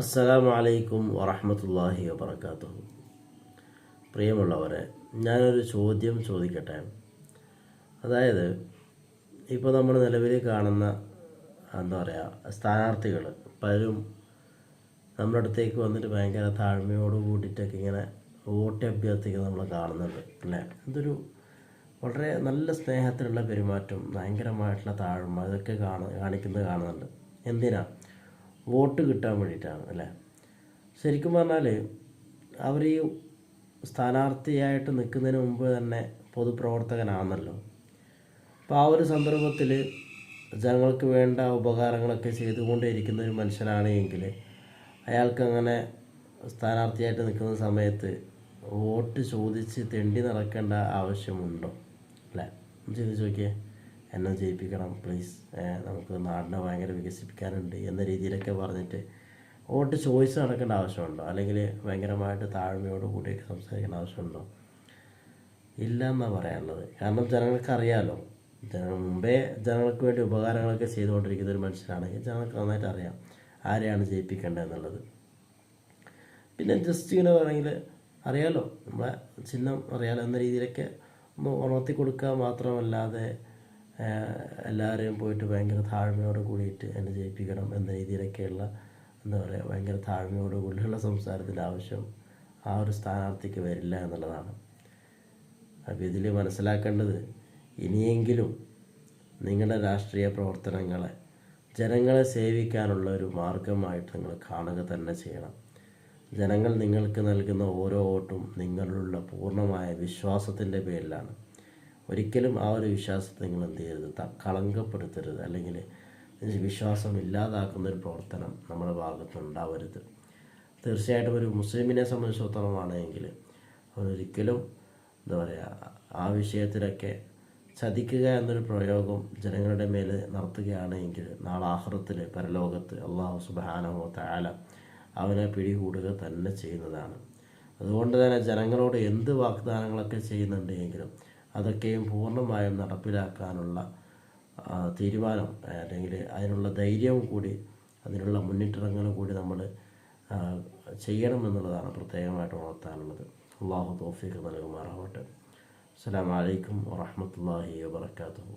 അസ്സലാമു അലൈക്കും വറഹ്മത്തുള്ളാഹി വബറകാതുഹു. പ്രിയമുള്ളവരെ, ഞാനൊരു ചോദ്യം ചോദിക്കട്ടെ. അതായത് ഇപ്പോൾ നമ്മൾ നിലവിൽ കാണുന്ന സ്ഥാനാർത്ഥികൾ പലരും നമ്മുടെ അടുത്തേക്ക് വന്നിട്ട് ഭയങ്കര താഴ്മയോട് കൂടിയിട്ടൊക്കെ ഇങ്ങനെ വോട്ട് അഭ്യർത്ഥിക്കുന്നത് നമ്മൾ കാണുന്നുണ്ട്. അല്ലേ? ഇതൊരു വളരെ നല്ല സ്നേഹത്തിലുള്ള പെരുമാറ്റം, ഭയങ്കരമായിട്ടുള്ള താഴ്മ, ഇതൊക്കെ കാണിക്കുന്നത് കാണുന്നുണ്ട്. എന്തിനാ? വോട്ട് കിട്ടാൻ വേണ്ടിയിട്ടാണ്. അല്ലേ? ശരിക്കും പറഞ്ഞാൽ അവർ ഈ സ്ഥാനാർത്ഥിയായിട്ട് നിൽക്കുന്നതിന് മുമ്പ് തന്നെ പൊതുപ്രവർത്തകനാണല്ലോ. അപ്പോൾ ആ ഒരു സന്ദർഭത്തിൽ ജനങ്ങൾക്ക് വേണ്ട ഉപകാരങ്ങളൊക്കെ ചെയ്തുകൊണ്ടേയിരിക്കുന്ന ഒരു മനുഷ്യനാണ് എങ്കിൽ അയാൾക്കങ്ങനെ സ്ഥാനാർത്ഥിയായിട്ട് നിൽക്കുന്ന സമയത്ത് വോട്ട് ചോദിച്ച് തെണ്ടി നടക്കേണ്ട ആവശ്യമുണ്ടോ? അല്ലേ? ചിന്തിച്ച് നോക്കിയേ. എന്നെ ജയിപ്പിക്കണം പ്ലീസ്, നമുക്ക് നാടിനെ ഭയങ്കര വികസിപ്പിക്കാനുണ്ട് എന്ന രീതിയിലൊക്കെ പറഞ്ഞിട്ട് വോട്ട് ചോയ്സ് നടക്കേണ്ട ആവശ്യമുണ്ടോ? അല്ലെങ്കിൽ ഭയങ്കരമായിട്ട് താഴ്മയോട് കൂടിയൊക്കെ സംസാരിക്കേണ്ട ആവശ്യമുണ്ടോ? ഇല്ല എന്നാണ് പറയാനുള്ളത്. കാരണം ജനങ്ങൾക്കറിയാമല്ലോ, മുമ്പേ ജനങ്ങൾക്ക് വേണ്ടി ഉപകാരങ്ങളൊക്കെ ചെയ്തുകൊണ്ടിരിക്കുന്ന ഒരു മനുഷ്യനാണെങ്കിൽ ജനങ്ങൾക്ക് നന്നായിട്ട് അറിയാം ആരെയാണ് ജയിപ്പിക്കേണ്ടത് എന്നുള്ളത്. പിന്നെ ജസ്റ്റ് ഇങ്ങനെ പറയുമെങ്കിൽ അറിയാമല്ലോ, നമ്മളെ ചിഹ്നം അറിയാമല്ലോ എന്ന രീതിയിലൊക്കെ ഒന്ന് ഉണർത്തി കൊടുക്കുക മാത്രമല്ലാതെ എല്ലാവരെയും പോയിട്ട് ഭയങ്കര താഴ്മയോട് കൂടിയിട്ട് എന്നെ ജയിപ്പിക്കണം എന്ന രീതിയിലൊക്കെയുള്ള ഭയങ്കര താഴ്മയോട് കൂടിയുള്ള സംസാരത്തിൻ്റെ ആവശ്യം ആ ഒരു സ്ഥാനാർത്ഥിക്ക് വരില്ല എന്നുള്ളതാണ്. അപ്പോൾ ഇതിൽ മനസ്സിലാക്കേണ്ടത്, ഇനിയെങ്കിലും നിങ്ങളുടെ രാഷ്ട്രീയ പ്രവർത്തനങ്ങളെ ജനങ്ങളെ സേവിക്കാനുള്ള ഒരു മാർഗമായിട്ട് നിങ്ങൾ കാണുക തന്നെ ചെയ്യണം. ജനങ്ങൾ നിങ്ങൾക്ക് നൽകുന്ന ഓരോ വോട്ടും നിങ്ങളിലുള്ള പൂർണ്ണമായ വിശ്വാസത്തിൻ്റെ പേരിലാണ്. ഒരിക്കലും ആ ഒരു വിശ്വാസത്തെ നിങ്ങൾ എന്ത് ചെയ്യരുത്, കളങ്കപ്പെടുത്തരുത്, അല്ലെങ്കിൽ വിശ്വാസം ഇല്ലാതാക്കുന്നൊരു പ്രവർത്തനം നമ്മുടെ ഭാഗത്തുണ്ടാവരുത്. തീർച്ചയായിട്ടും ഒരു മുസ്ലിമിനെ സംബന്ധിച്ചിടത്തോളമാണെങ്കിൽ അവരൊരിക്കലും ആ വിഷയത്തിലൊക്കെ ചതിക്കുക എന്നൊരു പ്രയോഗം ജനങ്ങളുടെ മേൽ നടത്തുകയാണെങ്കിൽ നാളെ ആഖിറത്തിൽ, പരലോകത്ത് അല്ലാഹു സുബ്ഹാനഹു വ തആല അവനെ പിടികൂടുക തന്നെ ചെയ്യുന്നതാണ്. അതുകൊണ്ട് തന്നെ ജനങ്ങളോട് എന്ത് വാഗ്ദാനങ്ങളൊക്കെ ചെയ്യുന്നുണ്ടെങ്കിലും അതൊക്കെയും പൂർണ്ണമായും നടപ്പിലാക്കാനുള്ള തീരുമാനം, അല്ലെങ്കിൽ അതിനുള്ള ധൈര്യവും കൂടി, അതിനുള്ള മുന്നിട്ടിറങ്ങലും കൂടി നമ്മൾ ചെയ്യണമെന്നുള്ളതാണ് പ്രത്യേകമായിട്ട് ഉണർത്താനുള്ളത്. അല്ലാഹു തൗഫീഖ് നൽകുമാറാവട്ടെ. അസ്സലാമു അലൈക്കും വറഹ്മത്തുള്ളാഹി വബറകാതുഹു.